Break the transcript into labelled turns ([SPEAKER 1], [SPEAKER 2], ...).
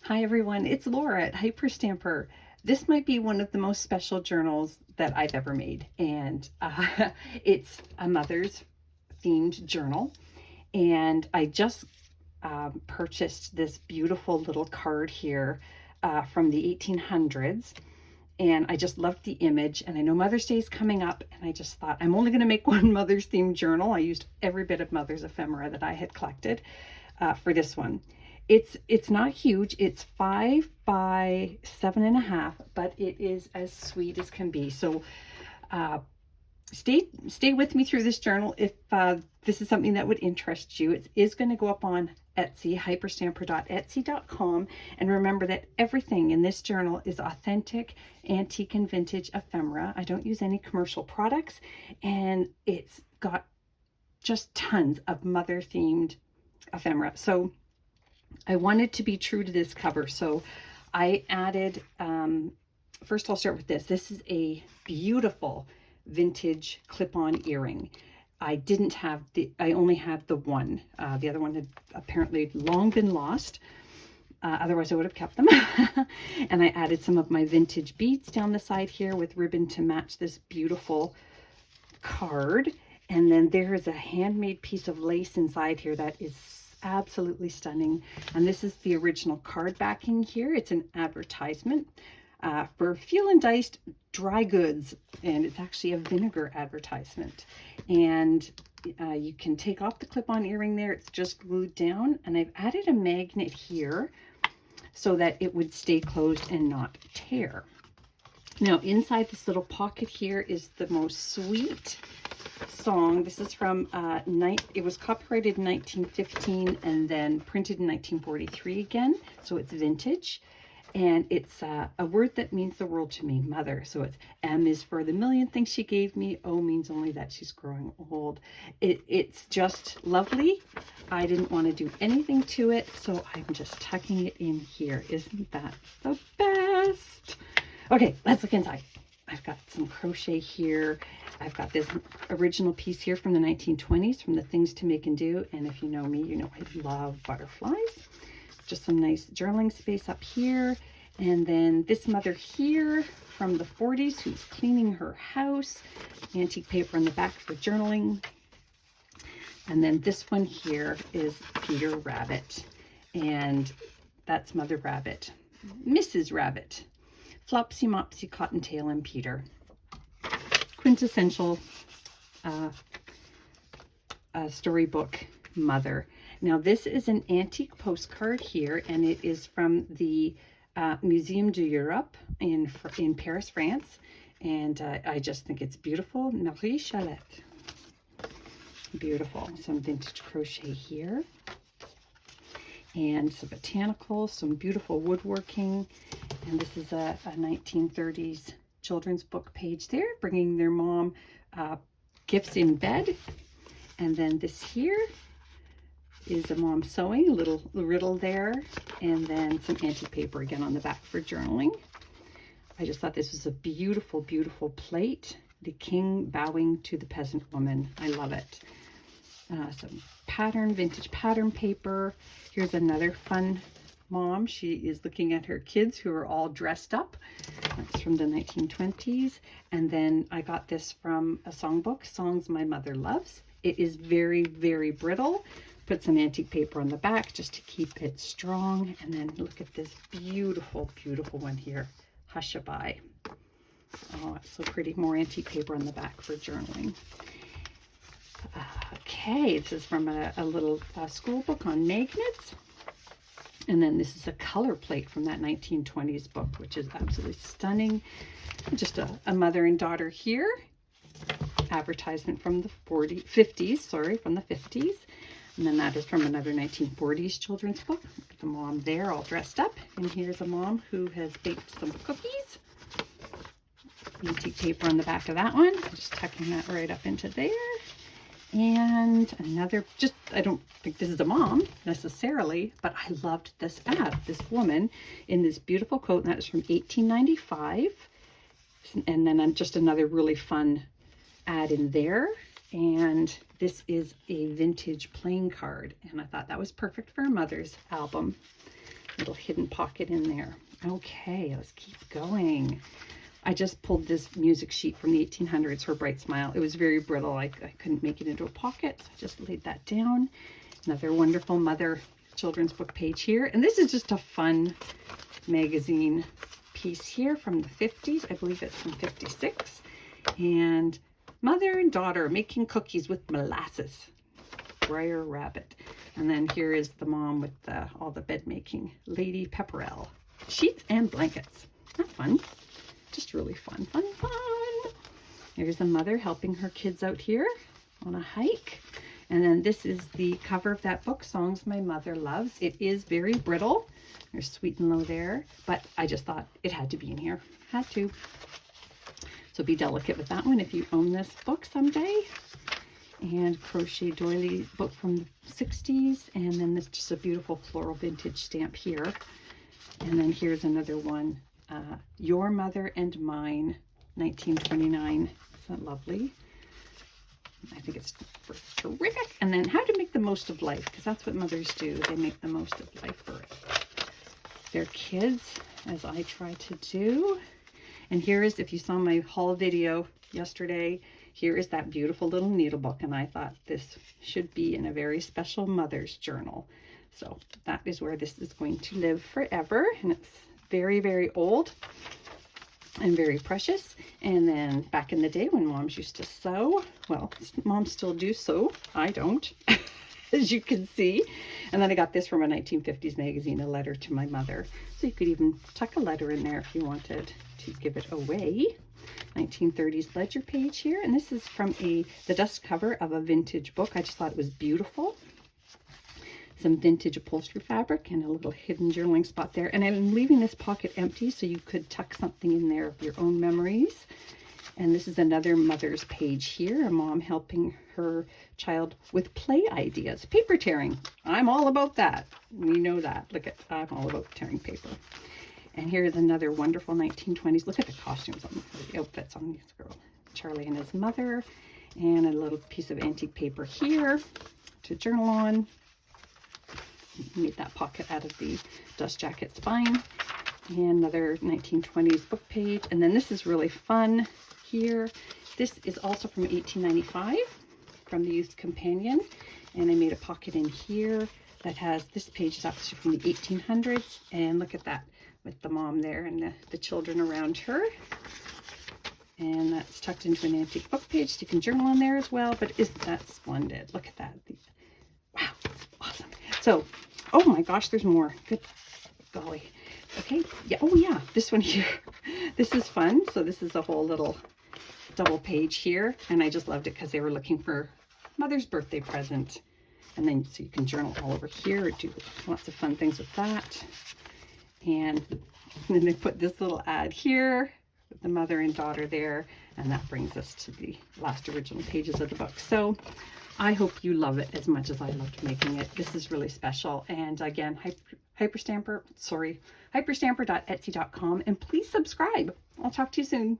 [SPEAKER 1] Hi everyone, it's Laura at Hyperstamper. This might be one of the most special journals that I've ever made, and it's a mother's themed journal. And I just purchased this beautiful little card here from the 1800s, and I just loved the image. And I know Mother's Day is coming up, and I just thought I'm only going to make one mother's themed journal. I used every bit of mother's ephemera that I had collected for this one. It's not huge. It's 5 by 7.5, but it is as sweet as can be. So stay with me through this journal if this is something that would interest you. It is going to go up on Etsy, hyperstamper.etsy.com. And remember that everything in this journal is authentic, antique, and vintage ephemera. I don't use any commercial products, and it's got just tons of mother-themed ephemera. So I wanted to be true to this cover, so I added, first I'll start with this. This is a beautiful vintage clip-on earring. I only had the one. The other one had apparently long been lost. Otherwise I would have kept them. And I added some of my vintage beads down the side here with ribbon to match this beautiful card. And then there is a handmade piece of lace inside here that is absolutely stunning. And this is the original card backing here. It's an advertisement for Fuel and Diced dry goods, and it's actually a vinegar advertisement. And you can take off the clip-on earring there. It's just glued down, and I've added a magnet here so that it would stay closed and not tear. Now inside this little pocket here is the most sweet song. This is from it was copyrighted in 1915 and then printed in 1943 again, so it's vintage. And it's a word that means the world to me, mother. So it's M is for the million things she gave me. O means only that she's growing old. It's just lovely. I didn't want to do anything to it, so I'm just tucking it in here. Isn't that the best? Okay, let's look inside. I've got some crochet here. I've got this original piece here from the 1920s from the Things to Make and Do. And if you know me, you know I love butterflies. Just some nice journaling space up here. And then this mother here from the 40s who's cleaning her house. Antique paper on the back for journaling. And then this one here is Peter Rabbit. And that's Mother Rabbit. Mrs. Rabbit. Flopsy, Mopsy, Cottontail, and Peter. Quintessential storybook mother. Now this is an antique postcard here, and it is from the Museum de Europe in Paris, France. And I just think it's beautiful. Marie Chalette. Beautiful. Some vintage crochet here. And some botanicals, some beautiful woodworking. And this is a 1930s children's book page there, bringing their mom gifts in bed. And then this here is a mom sewing, a little riddle there, and then some antique paper again on the back for journaling. I just thought this was a beautiful, beautiful plate. The king bowing to the peasant woman. I love it. Some vintage pattern paper. Here's another fun mom. She is looking at her kids who are all dressed up. That's from the 1920s. And then I got this from a songbook, Songs My Mother Loves. It is very, very brittle. Put some antique paper on the back just to keep it strong. And then look at this beautiful, beautiful one here, Hushabye. Oh, it's so pretty. More antique paper on the back for journaling. Okay, this is from a little school book on magnets. And then this is a color plate from that 1920s book, which is absolutely stunning. Just a mother and daughter here. Advertisement from the 50s, from the 50s. And then that is from another 1940s children's book. The mom there all dressed up. And here's a mom who has baked some cookies. Antique paper on the back of that one. Just tucking that right up into there. And another, I don't think this is a mom necessarily, but I loved this ad. This woman in this beautiful coat, and that is from 1895. And then just another really fun ad in there. And this is a vintage playing card. And I thought that was perfect for a mother's album. little hidden pocket in there. Okay, let's keep going. I just pulled this music sheet from the 1800s for Bright Smile. It was very brittle. I couldn't make it into a pocket, so I just laid that down. Another wonderful mother children's book page here. And this is just a fun magazine piece here from the 50s. I believe it's from 56. And mother and daughter making cookies with molasses. Briar Rabbit. And then here is the mom with all the bed making. Lady Pepperell. Sheets and blankets. Not fun. Just really fun, fun, fun. There's a mother helping her kids out here on a hike. And then this is the cover of that book, Songs My Mother Loves. It is very brittle. There's Sweet and Low there, but I just thought it had to be in here. Had to. So be delicate with that one if you own this book someday. And Crochet Doily book from the 60s. And then this just a beautiful floral vintage stamp here. And then here's another one. Your Mother and Mine, 1929. Isn't that lovely? I think it's terrific. And then How to Make the Most of Life, because that's what mothers do. They make the most of life for their kids, as I try to do. And here is, if you saw my haul video yesterday, here is that beautiful little needle book. And I thought this should be in a very special mother's journal. So that is where this is going to live forever. And it's very, very old and very precious. And then back in the day when moms used to sew, well, moms still do sew. I don't, as you can see. And then I got this from a 1950s magazine, A Letter to My Mother. So you could even tuck a letter in there if you wanted to give it away. 1930s ledger page here. And this is from the dust cover of a vintage book. I just thought it was beautiful. Some vintage upholstery fabric and a little hidden journaling spot there. And I'm leaving this pocket empty so you could tuck something in there of your own memories. And this is another mother's page here, a mom helping her child with play ideas. Paper tearing. I'm all about that. We know that. Look at, I'm all about tearing paper. And here is another wonderful 1920s. Look at the costumes on the outfits on this girl. Charlie and his mother. And a little piece of antique paper here to journal on. Made that pocket out of the dust jacket spine. And another 1920s book page. And then this is really fun here. This is also from 1895 from the Youth's Companion. And I made a pocket in here that has, this page is actually from the 1800s. And look at that with the mom there and the children around her. And that's tucked into an antique book page. So you can journal on there as well. But isn't that splendid? Look at that. Wow. Awesome. So, oh my gosh, there's more. Good golly. Okay. Yeah. Oh yeah. This one here. This is fun. So this is a whole little double page here. And I just loved it because they were looking for mother's birthday present. And then so you can journal all over here or do lots of fun things with that. And then they put this little ad here with the mother and daughter there. And that brings us to the last original pages of the book. So I hope you love it as much as I loved making it. This is really special. And again, hyperstamper.etsy.com. And please subscribe. I'll talk to you soon.